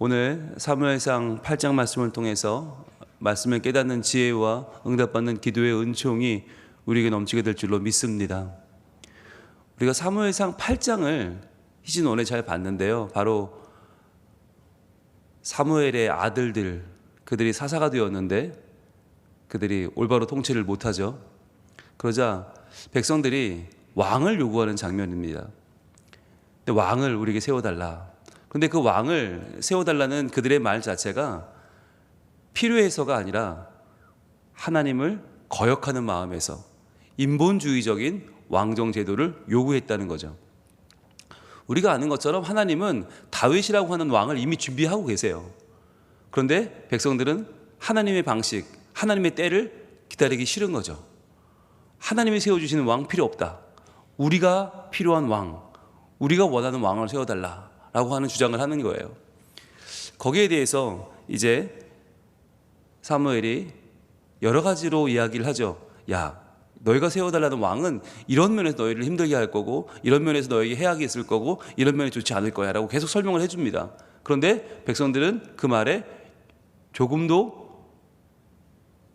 오늘 사무엘상 8장 말씀을 통해서 말씀을 깨닫는 지혜와 응답받는 기도의 은총이 우리에게 넘치게 될 줄로 믿습니다. 우리가 사무엘상 8장을 희진 오늘 잘 봤는데요, 바로 사무엘의 아들들, 그들이 사사가 되었는데 그들이 올바로 통치를 못하죠. 그러자 백성들이 왕을 요구하는 장면입니다. 근데 왕을 우리에게 세워달라. 그런데 그 왕을 세워달라는 그들의 말 자체가 필요해서가 아니라 하나님을 거역하는 마음에서 인본주의적인 왕정 제도를 요구했다는 거죠. 우리가 아는 것처럼 하나님은 다윗이라고 하는 왕을 이미 준비하고 계세요. 그런데 백성들은 하나님의 방식, 하나님의 때를 기다리기 싫은 거죠. 하나님이 세워주시는 왕 필요 없다. 우리가 필요한 왕, 우리가 원하는 왕을 세워달라라고 하는 주장을 하는 거예요. 거기에 대해서 이제 사무엘이 여러 가지로 이야기를 하죠. 야, 너희가 세워달라는 왕은 이런 면에서 너희를 힘들게 할 거고, 이런 면에서 너희에게 해악이 있을 거고, 이런 면이 좋지 않을 거야 라고 계속 설명을 해줍니다. 그런데 백성들은 그 말에 조금도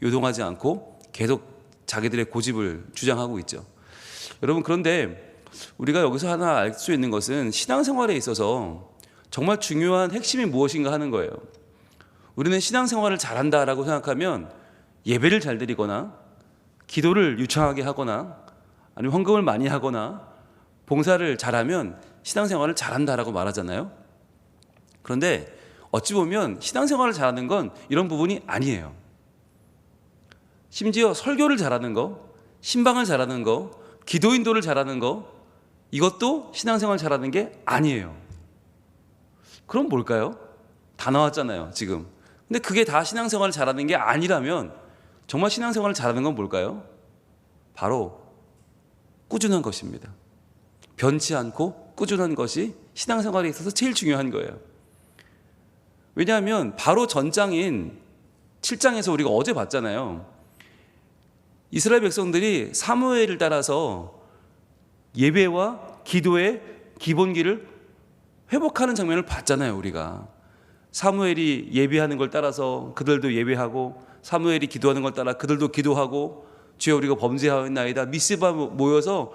요동하지 않고 계속 자기들의 고집을 주장하고 있죠. 여러분, 그런데 우리가 여기서 하나 알 수 있는 것은 신앙생활에 있어서 정말 중요한 핵심이 무엇인가 하는 거예요. 우리는 신앙생활을 잘한다라고 생각하면 예배를 잘 드리거나 기도를 유창하게 하거나 아니면 헌금을 많이 하거나 봉사를 잘하면 신앙생활을 잘한다라고 말하잖아요. 그런데 어찌 보면 신앙생활을 잘하는 건 이런 부분이 아니에요. 심지어 설교를 잘하는 거, 신방을 잘하는 거, 기도 인도를 잘하는 거, 이것도 신앙생활 잘하는 게 아니에요. 그럼 뭘까요? 다 나왔잖아요, 지금. 근데 그게 다 신앙생활을 잘하는 게 아니라면 정말 신앙생활을 잘하는 건 뭘까요? 바로 꾸준한 것입니다. 변치 않고 꾸준한 것이 신앙생활에 있어서 제일 중요한 거예요. 왜냐하면 바로 전장인 7장에서 우리가 어제 봤잖아요. 이스라엘 백성들이 사무엘을 따라서 예배와 기도의 기본기를 회복하는 장면을 봤잖아요. 우리가 사무엘이 예배하는 걸 따라서 그들도 예배하고, 사무엘이 기도하는 걸 따라 그들도 기도하고, 주여 우리가 범죄하였나이다 미스바 모여서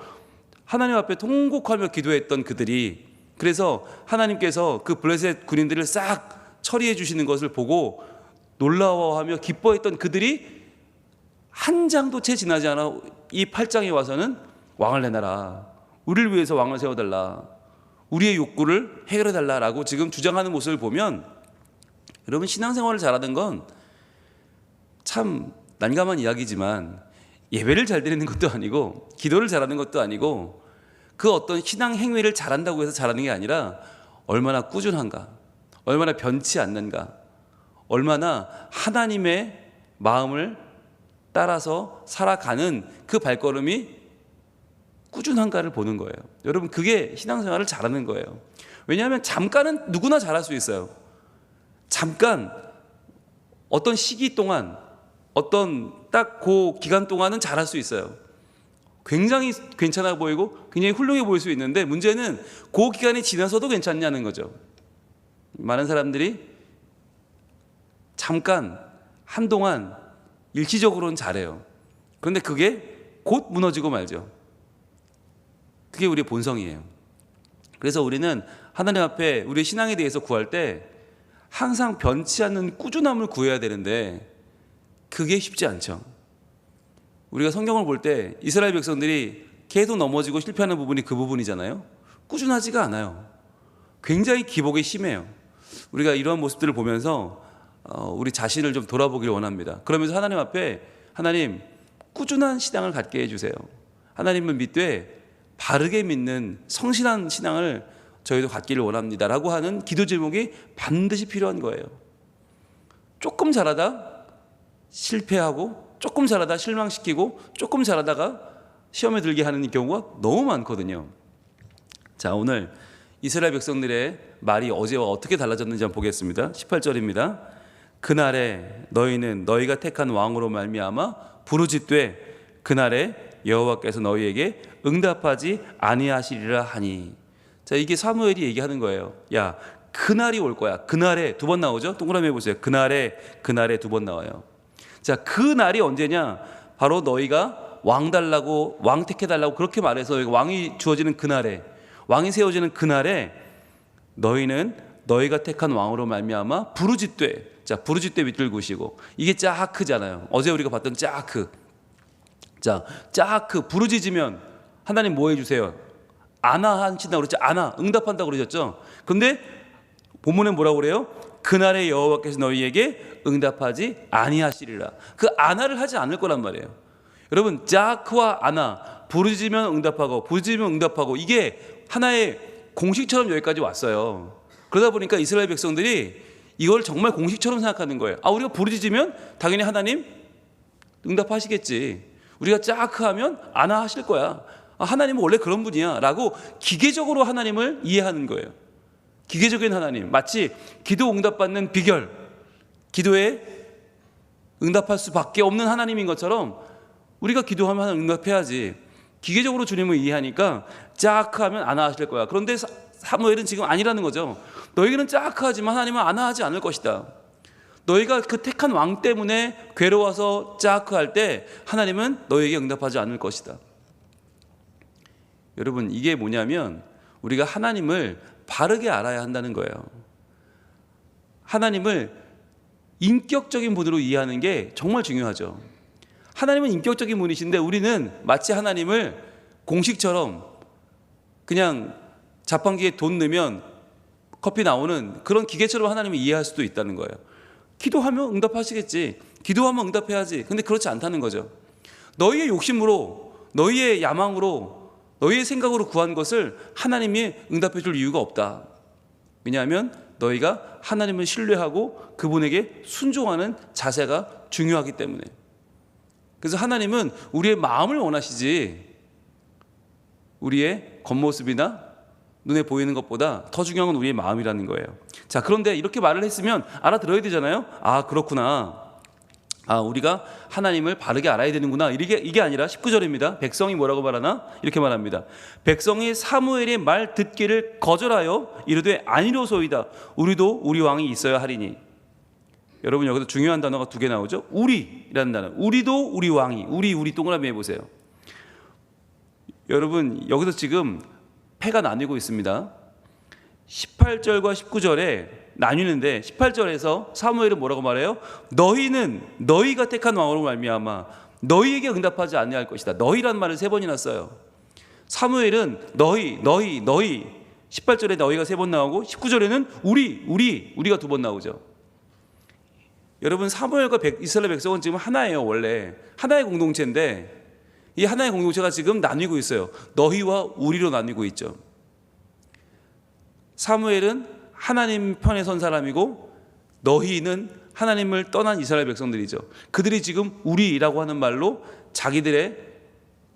하나님 앞에 통곡하며 기도했던 그들이, 그래서 하나님께서 그 블레셋 군인들을 싹 처리해 주시는 것을 보고 놀라워하며 기뻐했던 그들이 한 장도 채 지나지 않아 이 8장에 와서는 왕을 내놔라, 우리를 위해서 왕을 세워달라, 우리의 욕구를 해결해달라라고 지금 주장하는 모습을 보면, 여러분, 신앙생활을 잘하는 건 참 난감한 이야기지만 예배를 잘 드리는 것도 아니고 기도를 잘하는 것도 아니고 그 어떤 신앙 행위를 잘한다고 해서 잘하는 게 아니라 얼마나 꾸준한가, 얼마나 변치 않는가, 얼마나 하나님의 마음을 따라서 살아가는 그 발걸음이 꾸준한가를 보는 거예요. 여러분, 그게 신앙생활을 잘하는 거예요. 왜냐하면 잠깐은 누구나 잘할 수 있어요. 잠깐 어떤 시기 동안, 어떤 딱 그 기간 동안은 잘할 수 있어요. 굉장히 괜찮아 보이고 굉장히 훌륭해 보일 수 있는데, 문제는 그 기간이 지나서도 괜찮냐는 거죠. 많은 사람들이 잠깐 한동안 일시적으로는 잘해요. 그런데 그게 곧 무너지고 말죠. 그게 우리의 본성이에요. 그래서 우리는 하나님 앞에 우리의 신앙에 대해서 구할 때 항상 변치 않는 꾸준함을 구해야 되는데 그게 쉽지 않죠. 우리가 성경을 볼 때 이스라엘 백성들이 계속 넘어지고 실패하는 부분이 그 부분이잖아요. 꾸준하지가 않아요. 굉장히 기복이 심해요. 우리가 이러한 모습들을 보면서 우리 자신을 좀 돌아보기를 원합니다. 그러면서 하나님 앞에, 하나님, 꾸준한 신앙을 갖게 해주세요. 하나님을 믿되 바르게 믿는 성실한 신앙을 저희도 갖기를 원합니다 라고 하는 기도 제목이 반드시 필요한 거예요. 조금 잘하다 실패하고, 조금 잘하다 실망시키고, 조금 잘하다가 시험에 들게 하는 경우가 너무 많거든요. 자, 오늘 이스라엘 백성들의 말이 어제와 어떻게 달라졌는지 한번 보겠습니다. 18절입니다. 그날에 너희는 너희가 택한 왕으로 말미암아 부르짖되 그날에 여호와께서 너희에게 응답하지 아니하시리라 하니. 자, 이게 사무엘이 얘기하는 거예요. 야, 그날이 올 거야. 그날에 두 번 나오죠? 동그라미 해보세요. 그날에 두 번 나와요. 자, 그날이 언제냐? 바로 너희가 왕 달라고, 왕 택해달라고 그렇게 말해서 왕이 주어지는 그날에, 왕이 세워지는 그날에 너희는 너희가 택한 왕으로 말미암아 부르짖되, 자, 부르짖되 밑을 구시고, 이게 짜하크잖아요. 어제 우리가 봤던 짜하크. 자, 짜하크, 부르짖으면 하나님 뭐 해주세요? 아나 하신다고 그랬죠? 아나, 응답한다고 그러셨죠? 근데 본문에 뭐라고 그래요? 그날에 여호와께서 너희에게 응답하지 아니하시리라. 그 아나를 하지 않을 거란 말이에요. 여러분, 짜크와 아나, 부르짖으면 응답하고 부르짖으면 응답하고, 이게 하나의 공식처럼 여기까지 왔어요. 그러다 보니까 이스라엘 백성들이 이걸 정말 공식처럼 생각하는 거예요. 아, 우리가 부르짖으면 당연히 하나님 응답하시겠지. 우리가 짜크하면 아나 하실 거야. 아, 하나님은 원래 그런 분이야 라고 기계적으로 하나님을 이해하는 거예요. 기계적인 하나님, 마치 기도 응답받는 비결, 기도에 응답할 수밖에 없는 하나님인 것처럼 우리가 기도하면 응답해야지. 기계적으로 주님을 이해하니까 짜크하면 아나 하실 거야. 그런데 사무엘은 지금 아니라는 거죠. 너희는 짜크하지만 하나님은 아나 하지 않을 것이다. 너희가 그 택한 왕 때문에 괴로워서 짜크할 때 하나님은 너희에게 응답하지 않을 것이다. 여러분, 이게 뭐냐면 우리가 하나님을 바르게 알아야 한다는 거예요. 하나님을 인격적인 분으로 이해하는 게 정말 중요하죠. 하나님은 인격적인 분이신데 우리는 마치 하나님을 공식처럼 그냥 자판기에 돈 넣으면 커피 나오는 그런 기계처럼 하나님을 이해할 수도 있다는 거예요. 기도하면 응답하시겠지. 기도하면 응답해야지. 근데 그렇지 않다는 거죠. 너희의 욕심으로, 너희의 야망으로, 너희의 생각으로 구한 것을 하나님이 응답해 줄 이유가 없다. 왜냐하면 너희가 하나님을 신뢰하고 그분에게 순종하는 자세가 중요하기 때문에. 그래서 하나님은 우리의 마음을 원하시지 우리의 겉모습이나 눈에 보이는 것보다 더 중요한 건 우리의 마음이라는 거예요. 자, 그런데 이렇게 말을 했으면 알아들어야 되잖아요. 아, 그렇구나. 아, 우리가 하나님을 바르게 알아야 되는구나. 이게 아니라 19절입니다. 백성이 뭐라고 말하나? 이렇게 말합니다. 백성이 사무엘의 말 듣기를 거절하여 이르되 아니로소이다. 우리도 우리 왕이 있어야 하리니. 여러분, 여기서 중요한 단어가 두 개 나오죠. 우리라는 단어. 우리도 우리 왕이. 우리 동그라미 해보세요. 여러분, 여기서 지금 패가 나뉘고 있습니다. 18절과 19절에 나뉘는데 18절에서 사무엘은 뭐라고 말해요? 너희는 너희가 택한 왕으로 말미암아 너희에게 응답하지 아니할 것이다. 너희란 말을 3번이나 써요. 사무엘은 너희 18절에 너희가 3번 나오고 19절에는 우리가 2번 나오죠. 여러분, 사무엘과 이스라엘 백성은 지금 하나예요. 원래 하나의 공동체인데 이 하나의 공동체가 지금 나뉘고 있어요. 너희와 우리로 나뉘고 있죠. 사무엘은 하나님 편에 선 사람이고 너희는 하나님을 떠난 이스라엘 백성들이죠. 그들이 지금 우리라고 하는 말로 자기들의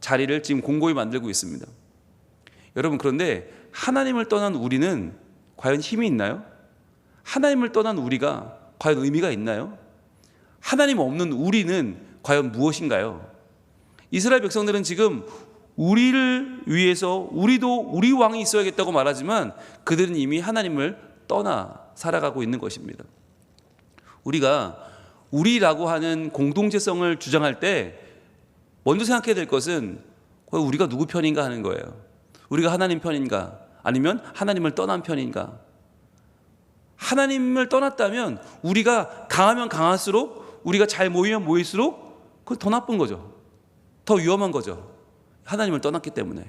자리를 지금 공고히 만들고 있습니다. 여러분, 그런데 하나님을 떠난 우리는 과연 힘이 있나요? 하나님을 떠난 우리가 과연 의미가 있나요? 하나님 없는 우리는 과연 무엇인가요? 이스라엘 백성들은 지금 우리를 위해서 우리도 우리 왕이 있어야겠다고 말하지만 그들은 이미 하나님을 떠나 살아가고 있는 것입니다. 우리가 우리라고 하는 공동체성을 주장할 때 먼저 생각해야 될 것은 우리가 누구 편인가 하는 거예요. 우리가 하나님 편인가 아니면 하나님을 떠난 편인가. 하나님을 떠났다면 우리가 강하면 강할수록, 우리가 잘 모이면 모일수록 그건 더 나쁜 거죠. 더 위험한 거죠. 하나님을 떠났기 때문에.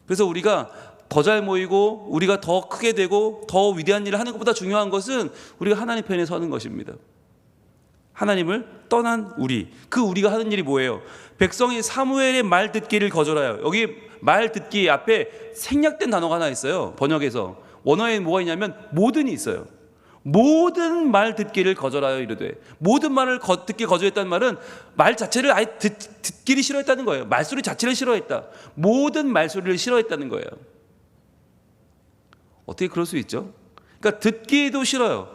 그래서 우리가 더 잘 모이고 우리가 더 크게 되고 더 위대한 일을 하는 것보다 중요한 것은 우리가 하나님 편에 서는 것입니다. 하나님을 떠난 우리, 그 우리가 하는 일이 뭐예요? 백성이 사무엘의 말 듣기를 거절하여. 여기 말 듣기 앞에 생략된 단어가 하나 있어요. 번역에서 원어에 뭐가 있냐면 모든이 있어요. 모든 말 듣기를 거절하여 이르되. 모든 말을 듣기 거절했다는 말은 말 자체를 아예 듣기를 싫어했다는 거예요. 말소리 자체를 싫어했다. 모든 말소리를 싫어했다는 거예요. 어떻게 그럴 수 있죠? 그러니까 듣기도 싫어요.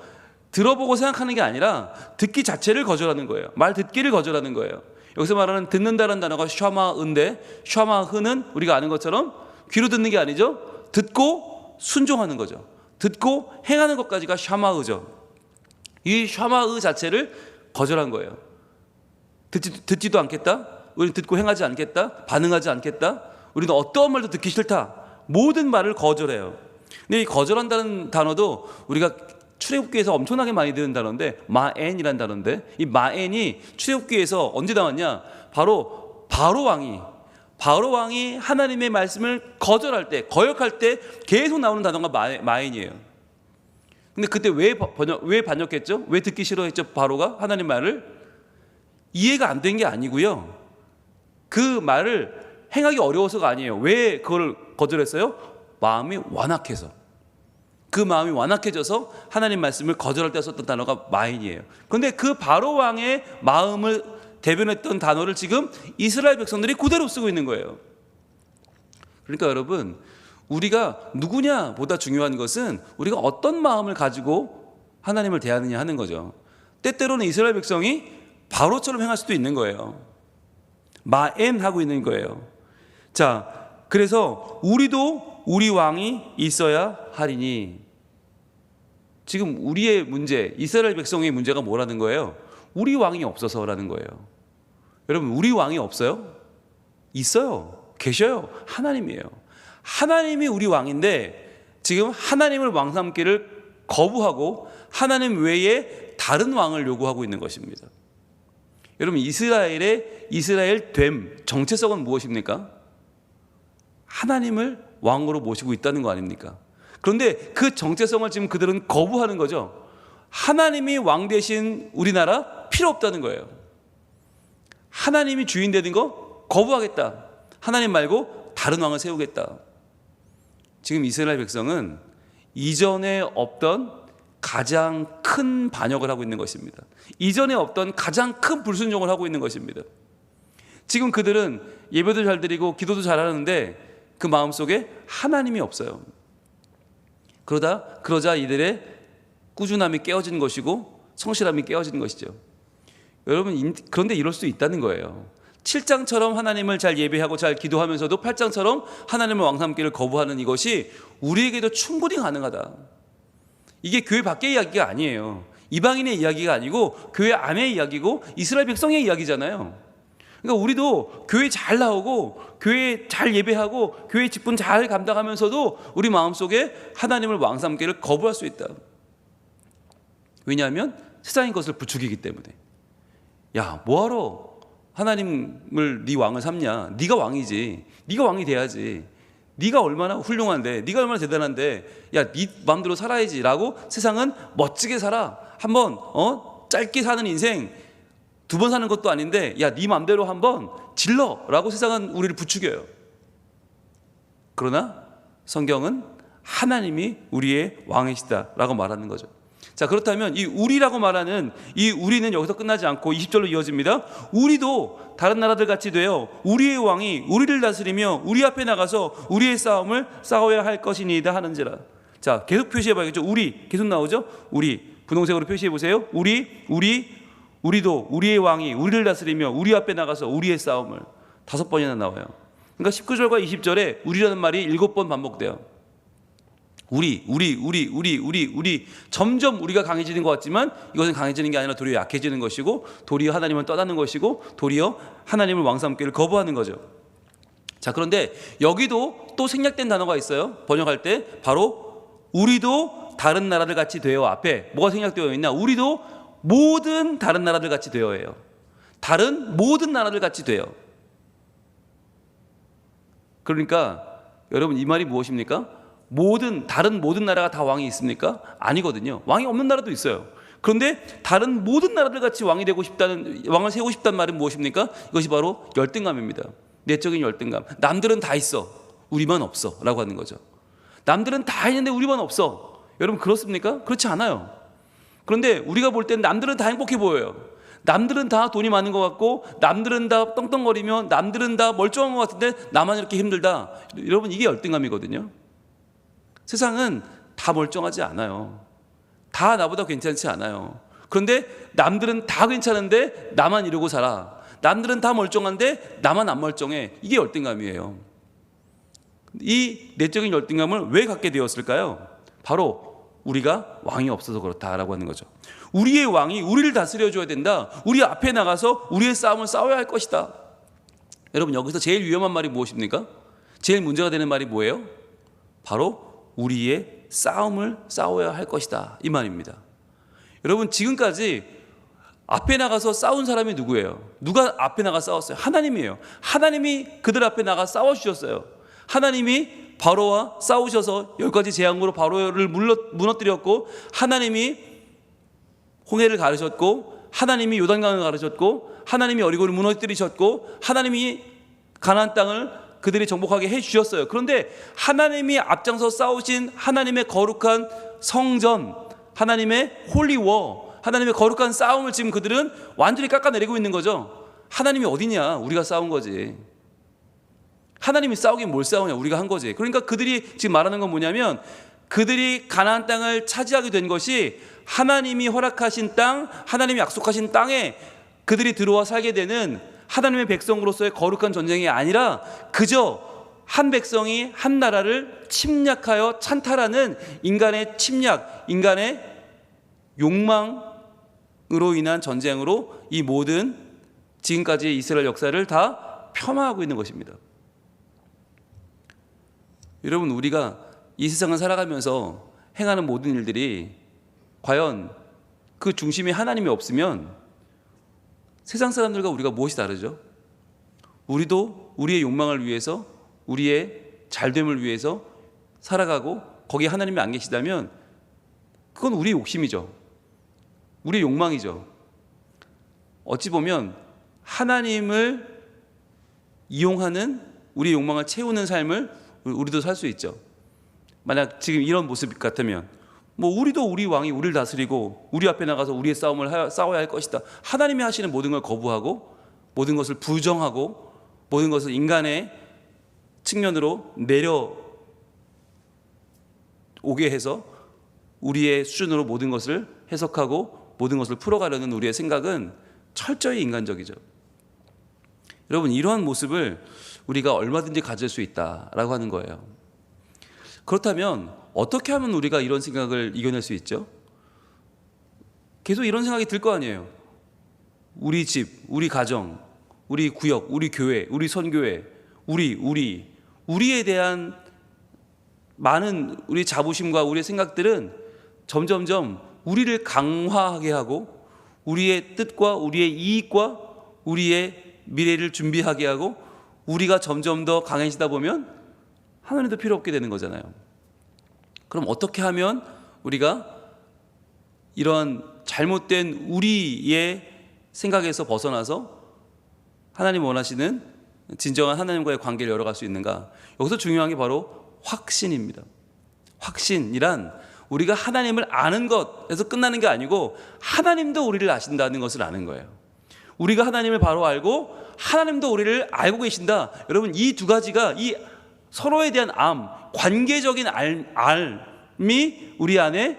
들어보고 생각하는 게 아니라 듣기 자체를 거절하는 거예요. 말 듣기를 거절하는 거예요. 여기서 말하는 듣는다는 단어가 샤마은데, 샤마흐는 우리가 아는 것처럼 귀로 듣는 게 아니죠. 듣고 순종하는 거죠. 듣고 행하는 것까지가 샤마으죠. 이 샤마으 자체를 거절한 거예요. 듣지도 않겠다. 우리는 듣고 행하지 않겠다. 반응하지 않겠다. 우리는 어떠한 말도 듣기 싫다. 모든 말을 거절해요. 근데 이 거절한다는 단어도 우리가 출애굽기에서 엄청나게 많이 듣는 단어인데, 마엔이라는 단어인데, 이 마엔이 출애굽기에서 언제 나왔냐? 바로 바로 왕이 하나님의 말씀을 거절할 때, 거역할 때 계속 나오는 단어가 마엔이에요. 근데 그때 왜 반역했죠? 왜 듣기 싫어했죠? 바로가 하나님 말을 이해가 안 된 게 아니고요. 그 말을 행하기 어려워서가 아니에요. 왜 그걸 거절했어요? 마음이 완악해서. 그 마음이 완악해져서 하나님 말씀을 거절할 때 썼던 단어가 마인이에요. 그런데 그 바로 왕의 마음을 대변했던 단어를 지금 이스라엘 백성들이 그대로 쓰고 있는 거예요. 그러니까 여러분, 우리가 누구냐보다 중요한 것은 우리가 어떤 마음을 가지고 하나님을 대하느냐 하는 거죠. 때때로는 이스라엘 백성이 바로처럼 행할 수도 있는 거예요. 마엔 하고 있는 거예요. 자, 그래서 우리도 우리 왕이 있어야 하리니. 지금 우리의 문제, 이스라엘 백성의 문제가 뭐라는 거예요? 우리 왕이 없어서라는 거예요. 여러분, 우리 왕이 없어요? 있어요. 계셔요. 하나님이에요. 하나님이 우리 왕인데 지금 하나님을 왕 삼기를 거부하고 하나님 외에 다른 왕을 요구하고 있는 것입니다. 여러분, 이스라엘 됨 정체성은 무엇입니까? 하나님을 왕으로 모시고 있다는 거 아닙니까? 그런데 그 정체성을 지금 그들은 거부하는 거죠. 하나님이 왕 대신 우리나라 필요 없다는 거예요. 하나님이 주인 되는 거 거부하겠다. 하나님 말고 다른 왕을 세우겠다. 지금 이스라엘 백성은 이전에 없던 가장 큰 반역을 하고 있는 것입니다. 이전에 없던 가장 큰 불순종을 하고 있는 것입니다. 지금 그들은 예배도 잘 드리고 기도도 잘 하는데 그 마음속에 하나님이 없어요. 그러자 이들의 꾸준함이 깨어지는 것이고 성실함이 깨어지는 것이죠. 여러분, 그런데 이럴 수 있다는 거예요. 7장처럼 하나님을 잘 예배하고 잘 기도하면서도 8장처럼 하나님을 왕 삼기를 거부하는 이것이 우리에게도 충분히 가능하다. 이게 교회 밖의 이야기가 아니에요. 이방인의 이야기가 아니고 교회 안의 이야기고 이스라엘 백성의 이야기잖아요. 그러니까 우리도 교회 잘 나오고 교회 잘 예배하고 교회 직분 잘 감당하면서도 우리 마음속에 하나님을 왕 삼기를 거부할 수 있다. 왜냐하면 세상의 것을 부추기기 때문에. 야, 뭐하러 하나님을 네 왕을 삼냐? 네가 왕이지. 네가 왕이 돼야지. 네가 얼마나 훌륭한데, 네가 얼마나 대단한데, 야, 네 마음대로 살아야지 라고 세상은 멋지게 살아. 한번 짧게 사는 인생 2번 사는 것도 아닌데, 야, 네 마음대로 한번 질러 라고 세상은 우리를 부추겨요. 그러나 성경은 하나님이 우리의 왕이시다 라고 말하는 거죠. 자, 그렇다면 이 우리라고 말하는 이 우리는 여기서 끝나지 않고 20절로 이어집니다. 우리도 다른 나라들 같이 되어 우리의 왕이 우리를 다스리며 우리 앞에 나가서 우리의 싸움을 싸워야 할 것이니이다 하는지라. 자, 계속 표시해 봐야겠죠. 우리 계속 나오죠. 우리 분홍색으로 표시해 보세요. 우리도 우리의 왕이 우리를 다스리며 우리 앞에 나가서 우리의 싸움을 5번이나 나와요. 그러니까 19절과 20절에 우리라는 말이 7번 반복돼요. 우리 점점 우리가 강해지는 것 같지만 이것은 강해지는 게 아니라 도리어 약해지는 것이고 도리어 하나님을 떠나는 것이고 도리어 하나님을 왕 삼기를 거부하는 거죠. 자, 그런데 여기도 또 생략된 단어가 있어요. 번역할 때 바로 우리도 다른 나라들 같이 되어. 앞에 뭐가 생략되어 있냐? 우리도 모든 다른 나라들 같이 되어예요. 다른 모든 나라들 같이 되어. 그러니까 여러분, 이 말이 무엇입니까? 다른 모든 나라가 다 왕이 있습니까? 아니거든요. 왕이 없는 나라도 있어요. 그런데 다른 모든 나라들 같이 왕을 세우고 싶다는 말은 무엇입니까? 이것이 바로 열등감입니다. 내적인 열등감. 남들은 다 있어, 우리만 없어 라고 하는 거죠. 남들은 다 있는데 우리만 없어. 여러분, 그렇습니까? 그렇지 않아요. 그런데 우리가 볼 때는 남들은 다 행복해 보여요. 남들은 다 돈이 많은 것 같고 남들은 다 떵떵거리며 남들은 다 멀쩡한 것 같은데 나만 이렇게 힘들다. 여러분, 이게 열등감이거든요. 세상은 다 멀쩡하지 않아요. 다 나보다 괜찮지 않아요. 그런데 남들은 다 괜찮은데 나만 이러고 살아. 남들은 다 멀쩡한데 나만 안 멀쩡해. 이게 열등감이에요. 이 내적인 열등감을 왜 갖게 되었을까요? 바로 우리가 왕이 없어서 그렇다라고 하는 거죠. 우리의 왕이 우리를 다스려줘야 된다. 우리 앞에 나가서 우리의 싸움을 싸워야 할 것이다. 여러분, 여기서 제일 위험한 말이 무엇입니까? 제일 문제가 되는 말이 뭐예요? 바로 우리의 싸움을 싸워야 할 것이다, 이 말입니다. 여러분, 지금까지 앞에 나가서 싸운 사람이 누구예요? 누가 앞에 나가 싸웠어요? 하나님이에요. 하나님이 그들 앞에 나가 싸워주셨어요. 하나님이 바로와 싸우셔서 10가지 재앙으로 바로를 무너뜨렸고, 하나님이 홍해를 가르셨고, 하나님이 요단강을 가르셨고, 하나님이 여리고를 무너뜨리셨고, 하나님이 가나안 땅을 그들이 정복하게 해주셨어요. 그런데 하나님이 앞장서 싸우신 하나님의 거룩한 성전, 하나님의 홀리워, 하나님의 거룩한 싸움을 지금 그들은 완전히 깎아내리고 있는 거죠. 하나님이 어디냐? 우리가 싸운 거지. 하나님이 싸우긴 뭘 싸우냐? 우리가 한 거지. 그러니까 그들이 지금 말하는 건 뭐냐면, 그들이 가나안 땅을 차지하게 된 것이 하나님이 허락하신 땅, 하나님이 약속하신 땅에 그들이 들어와 살게 되는 하나님의 백성으로서의 거룩한 전쟁이 아니라 그저 한 백성이 한 나라를 침략하여 찬탈하는 인간의 침략, 인간의 욕망으로 인한 전쟁으로 이 모든 지금까지의 이스라엘 역사를 다 폄하하고 있는 것입니다. 여러분, 우리가 이 세상을 살아가면서 행하는 모든 일들이 과연 그 중심에 하나님이 없으면 세상 사람들과 우리가 무엇이 다르죠? 우리도 우리의 욕망을 위해서, 우리의 잘됨을 위해서 살아가고 거기에 하나님이 안 계시다면 그건 우리의 욕심이죠. 우리의 욕망이죠. 어찌 보면 하나님을 이용하는, 우리의 욕망을 채우는 삶을 우리도 살 수 있죠. 만약 지금 이런 모습 같으면 우리도 우리 왕이 우리를 다스리고 우리 앞에 나가서 우리의 싸움을 싸워야 할 것이다. 하나님이 하시는 모든 걸 거부하고 모든 것을 부정하고 모든 것을 인간의 측면으로 내려오게 해서 우리의 수준으로 모든 것을 해석하고 모든 것을 풀어가려는 우리의 생각은 철저히 인간적이죠. 여러분, 이러한 모습을 우리가 얼마든지 가질 수 있다라고 하는 거예요. 그렇다면 어떻게 하면 우리가 이런 생각을 이겨낼 수 있죠? 계속 이런 생각이 들 거 아니에요. 우리 집, 우리 가정, 우리 구역, 우리 교회, 우리 선교회, 우리에 대한 많은 우리 자부심과 우리의 생각들은 점점점 우리를 강화하게 하고 우리의 뜻과 우리의 이익과 우리의 미래를 준비하게 하고 우리가 점점 더 강해지다 보면 하나님도 필요 없게 되는 거잖아요. 그럼 어떻게 하면 우리가 이러한 잘못된 우리의 생각에서 벗어나서 하나님 원하시는 진정한 하나님과의 관계를 열어갈 수 있는가? 여기서 중요한 게 바로 확신입니다. 확신이란 우리가 하나님을 아는 것에서 끝나는 게 아니고 하나님도 우리를 아신다는 것을 아는 거예요. 우리가 하나님을 바로 알고 하나님도 우리를 알고 계신다. 여러분, 이 두 가지가 이 서로에 대한 관계적인 알미 우리 안에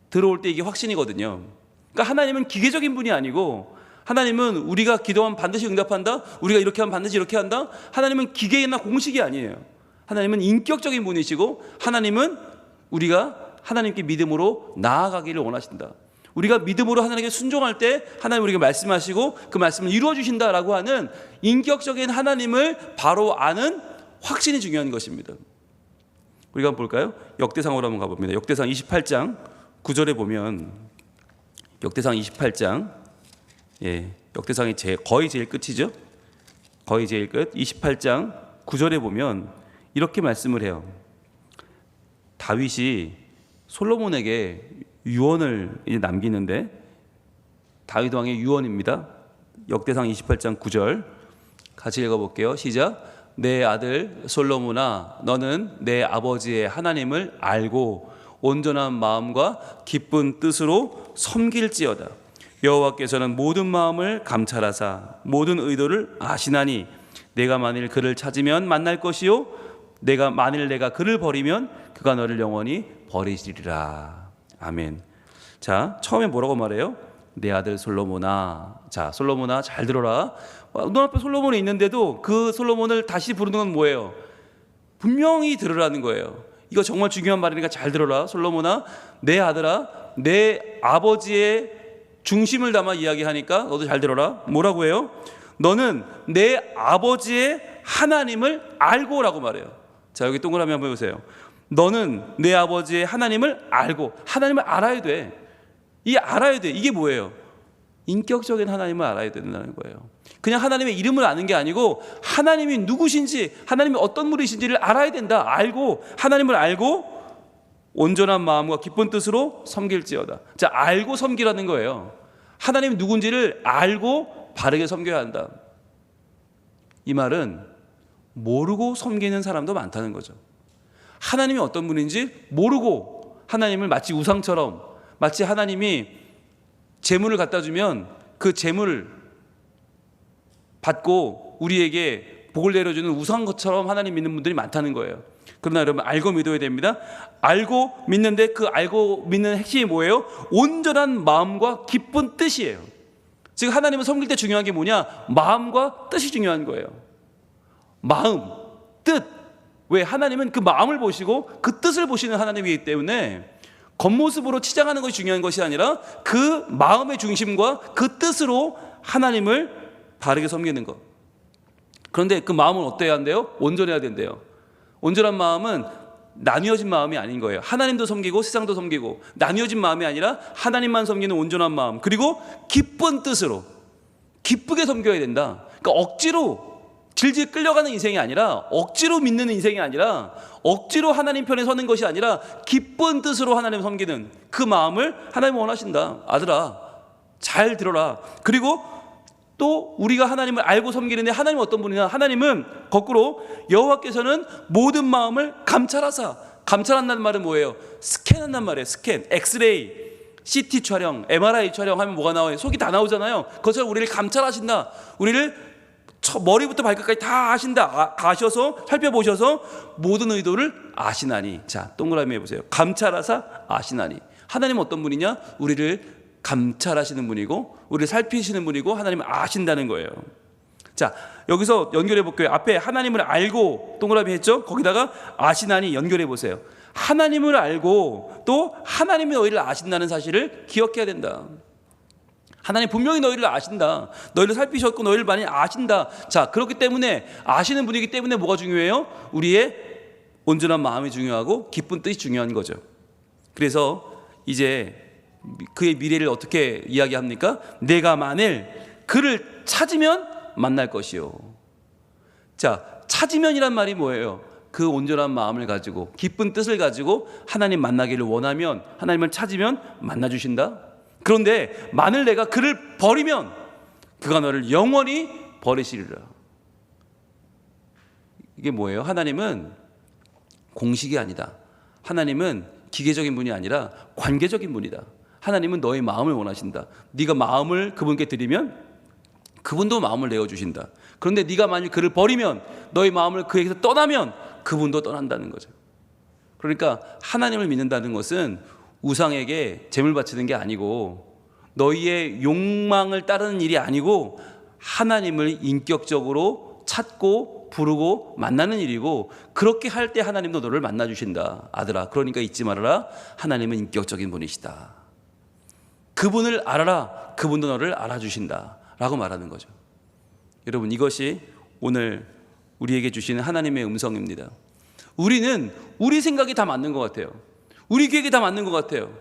들어올 때 이게 확신이거든요. 그러니까 하나님은 기계적인 분이 아니고 하나님은 우리가 기도하면 반드시 응답한다, 우리가 이렇게 하면 반드시 이렇게 한다. 하나님은 기계나 공식이 아니에요. 하나님은 인격적인 분이시고 하나님은 우리가 하나님께 믿음으로 나아가기를 원하신다. 우리가 믿음으로 하나님께 순종할 때 하나님 우리에게 말씀하시고 그 말씀을 이루어 주신다라고 하는 인격적인 하나님을 바로 아는 확신이 중요한 것입니다. 우리가 한번 볼까요? 역대상으로 한번 가봅니다. 역대상 28장 9절에 보면, 역대상 28장, 역대상이 거의 제일 끝이죠. 거의 제일 끝. 28장 9절에 보면 이렇게 말씀을 해요. 다윗이 솔로몬에게 유언을 이제 남기는데, 다윗 왕의 유언입니다. 역대상 28장 9절 같이 읽어볼게요. 시작. 내 아들 솔로몬아, 너는 내 아버지의 하나님을 알고 온전한 마음과 기쁜 뜻으로 섬길지어다. 여호와께서는 모든 마음을 감찰하사 모든 의도를 아시나니 내가 만일 그를 찾으면 만날 것이요 만일 내가 그를 버리면 그가 너를 영원히 버리시리라. 아멘. 자, 처음에 뭐라고 말해요? 내 아들 솔로몬아. 자, 솔로몬아 잘 들어라. 눈앞에 솔로몬이 있는데도 그 솔로몬을 다시 부르는 건 뭐예요? 분명히 들으라는 거예요. 이거 정말 중요한 말이니까 잘 들어라. 솔로몬아, 내 아들아, 내 아버지의 중심을 담아 이야기하니까 너도 잘 들어라. 뭐라고 해요? 너는 내 아버지의 하나님을 알고라고 말해요. 자, 여기 동그라미 한번 해보세요. 너는 내 아버지의 하나님을 알고. 하나님을 알아야 돼. 이 알아야 돼. 이게 뭐예요? 인격적인 하나님을 알아야 된다는 거예요. 그냥 하나님의 이름을 아는 게 아니고 하나님이 누구신지, 하나님이 어떤 분이신지를 알아야 된다. 알고, 하나님을 알고 온전한 마음과 기쁜 뜻으로 섬길지어다. 자, 알고 섬기라는 거예요. 하나님이 누군지를 알고 바르게 섬겨야 한다. 이 말은 모르고 섬기는 사람도 많다는 거죠. 하나님이 어떤 분인지 모르고 하나님을 마치 우상처럼, 마치 하나님이 재물을 갖다 주면 그 재물을 받고 우리에게 복을 내려주는 우상 것처럼 하나님 믿는 분들이 많다는 거예요. 그러나 여러분, 알고 믿어야 됩니다. 알고 믿는데 그 알고 믿는 핵심이 뭐예요? 온전한 마음과 기쁜 뜻이에요. 즉 하나님을 섬길 때 중요한 게 뭐냐? 마음과 뜻이 중요한 거예요. 마음, 뜻. 왜? 하나님은 그 마음을 보시고 그 뜻을 보시는 하나님이기 때문에 겉모습으로 치장하는 것이 중요한 것이 아니라 그 마음의 중심과 그 뜻으로 하나님을 바르게 섬기는 것. 그런데 그 마음은 어때야 한대요? 온전해야 된대요. 온전한 마음은 나뉘어진 마음이 아닌 거예요. 하나님도 섬기고 세상도 섬기고, 나뉘어진 마음이 아니라 하나님만 섬기는 온전한 마음, 그리고 기쁜 뜻으로 기쁘게 섬겨야 된다. 그러니까 억지로 질질 끌려가는 인생이 아니라, 억지로 믿는 인생이 아니라, 억지로 하나님 편에 서는 것이 아니라 기쁜 뜻으로 하나님을 섬기는 그 마음을 하나님은 원하신다. 아들아, 잘 들어라. 그리고 또 우리가 하나님을 알고 섬기는데 하나님은 어떤 분이냐? 하나님은 거꾸로 여호와께서는 모든 마음을 감찰하사. 감찰한다는 말은 뭐예요? 스캔한다는 말이에요. 스캔, 엑스레이, CT 촬영, MRI 촬영하면 뭐가 나와요? 속이 다 나오잖아요. 그것처럼 우리를 감찰하신다. 우리를 머리부터 발끝까지 다 아신다. 가셔서 살펴보셔서 모든 의도를 아시나니. 자, 동그라미 해보세요. 감찰하사 아시나니. 하나님은 어떤 분이냐? 우리를 감찰하시는 분이고 우리를 살피시는 분이고 하나님을 아신다는 거예요. 자, 여기서 연결해 볼게요. 앞에 하나님을 알고 동그라미 했죠? 거기다가 아시나니 연결해 보세요. 하나님을 알고 또 하나님이 너희를 아신다는 사실을 기억해야 된다. 하나님 분명히 너희를 아신다. 너희를 살피셨고 너희를 많이 아신다. 자, 그렇기 때문에 아시는 분이기 때문에 뭐가 중요해요? 우리의 온전한 마음이 중요하고 기쁜 뜻이 중요한 거죠. 그래서 이제 그의 미래를 어떻게 이야기합니까? 내가 만일 그를 찾으면 만날 것이요. 자, 찾으면이란 말이 뭐예요? 그 온전한 마음을 가지고 기쁜 뜻을 가지고 하나님 만나기를 원하면, 하나님을 찾으면 만나주신다. 그런데 만일 내가 그를 버리면 그가 너를 영원히 버리시리라. 이게 뭐예요? 하나님은 공식이 아니다. 하나님은 기계적인 분이 아니라 관계적인 분이다. 하나님은 너의 마음을 원하신다. 네가 마음을 그분께 드리면 그분도 마음을 내어주신다. 그런데 네가 만일 그를 버리면, 너의 마음을 그에게서 떠나면 그분도 떠난다는 거죠. 그러니까 하나님을 믿는다는 것은 우상에게 제물 바치는 게 아니고, 너희의 욕망을 따르는 일이 아니고, 하나님을 인격적으로 찾고 부르고 만나는 일이고, 그렇게 할 때 하나님도 너를 만나주신다. 아들아, 그러니까 잊지 말아라. 하나님은 인격적인 분이시다. 그분을 알아라. 그분도 너를 알아주신다 라고 말하는 거죠. 여러분, 이것이 오늘 우리에게 주시는 하나님의 음성입니다. 우리는 우리 생각이 다 맞는 것 같아요. 우리 계획이 다 맞는 것 같아요.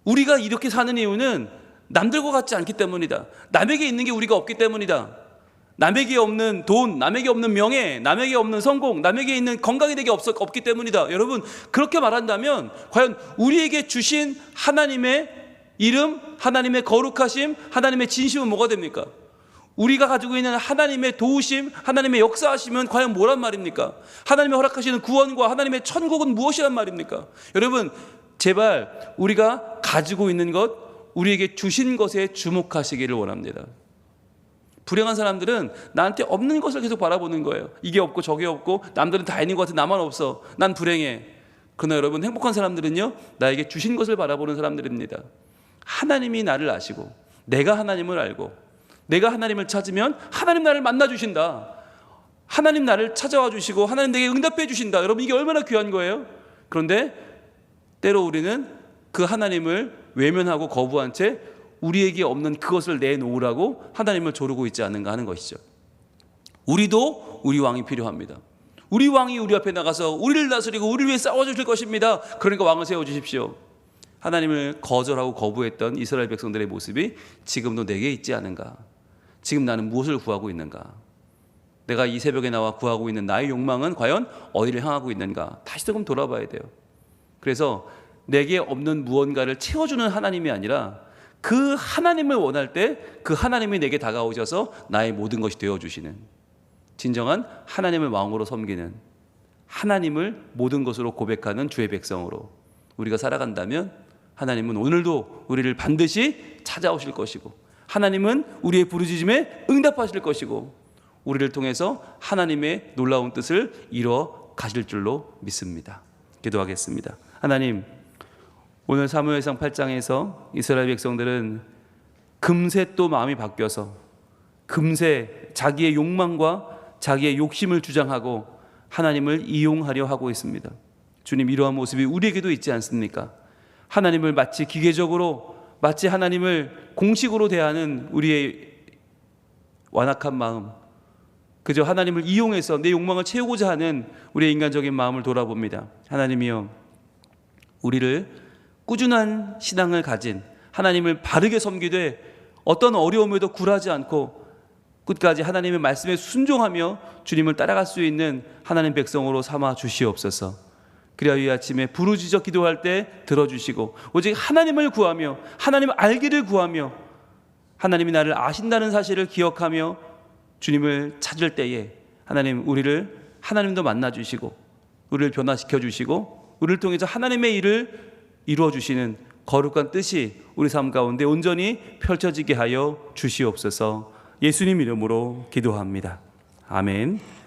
우리가 이렇게 사는 이유는 남들과 같지 않기 때문이다. 남에게 있는 게 우리가 없기 때문이다. 남에게 없는 돈, 남에게 없는 명예, 남에게 없는 성공, 남에게 있는 건강이 되게 없기 때문이다. 여러분, 그렇게 말한다면 과연 우리에게 주신 하나님의 이름, 하나님의 거룩하심, 하나님의 진심은 뭐가 됩니까? 우리가 가지고 있는 하나님의 도우심, 하나님의 역사하심은 과연 뭐란 말입니까? 하나님의 허락하시는 구원과 하나님의 천국은 무엇이란 말입니까? 여러분, 제발 우리가 가지고 있는 것, 우리에게 주신 것에 주목하시기를 원합니다. 불행한 사람들은 나한테 없는 것을 계속 바라보는 거예요. 이게 없고 저게 없고, 남들은 다 있는 것 같아 나만 없어, 난 불행해. 그러나 여러분, 행복한 사람들은요, 나에게 주신 것을 바라보는 사람들입니다. 하나님이 나를 아시고 내가 하나님을 알고 내가 하나님을 찾으면 하나님 나를 만나주신다. 하나님 나를 찾아와 주시고 하나님 내게 응답해 주신다. 여러분, 이게 얼마나 귀한 거예요. 그런데 때로 우리는 그 하나님을 외면하고 거부한 채 우리에게 없는 그것을 내놓으라고 하나님을 조르고 있지 않는가 하는 것이죠. 우리도 우리 왕이 필요합니다. 우리 왕이 우리 앞에 나가서 우리를 다스리고 우리를 위해 싸워주실 것입니다. 그러니까 왕을 세워주십시오. 하나님을 거절하고 거부했던 이스라엘 백성들의 모습이 지금도 내게 있지 않은가? 지금 나는 무엇을 구하고 있는가? 내가 이 새벽에 나와 구하고 있는 나의 욕망은 과연 어디를 향하고 있는가? 다시 조금 돌아봐야 돼요. 그래서 내게 없는 무언가를 채워주는 하나님이 아니라 그 하나님을 원할 때 그 하나님이 내게 다가오셔서 나의 모든 것이 되어주시는, 진정한 하나님을 왕으로 섬기는, 하나님을 모든 것으로 고백하는 주의 백성으로 우리가 살아간다면 하나님은 오늘도 우리를 반드시 찾아오실 것이고, 하나님은 우리의 부르짖음에 응답하실 것이고, 우리를 통해서 하나님의 놀라운 뜻을 이루어 가실 줄로 믿습니다. 기도하겠습니다. 하나님, 오늘 사무엘상 8장에서 이스라엘 백성들은 금세 또 마음이 바뀌어서 금세 자기의 욕망과 자기의 욕심을 주장하고 하나님을 이용하려 하고 있습니다. 주님, 이러한 모습이 우리에게도 있지 않습니까? 하나님을 마치 기계적으로, 마치 하나님을 공식으로 대하는 우리의 완악한 마음, 그저 하나님을 이용해서 내 욕망을 채우고자 하는 우리의 인간적인 마음을 돌아봅니다. 하나님이여, 우리를 꾸준한 신앙을 가진, 하나님을 바르게 섬기되 어떤 어려움에도 굴하지 않고 끝까지 하나님의 말씀에 순종하며 주님을 따라갈 수 있는 하나님 백성으로 삼아 주시옵소서. 그리하여 이 아침에 부르짖어 기도할 때 들어주시고 오직 하나님을 구하며 하나님을 알기를 구하며 하나님이 나를 아신다는 사실을 기억하며 주님을 찾을 때에 하나님, 우리를 하나님도 만나주시고 우리를 변화시켜 주시고 우리를 통해서 하나님의 일을 이루어 주시는 거룩한 뜻이 우리 삶 가운데 온전히 펼쳐지게 하여 주시옵소서. 예수님 이름으로 기도합니다. 아멘.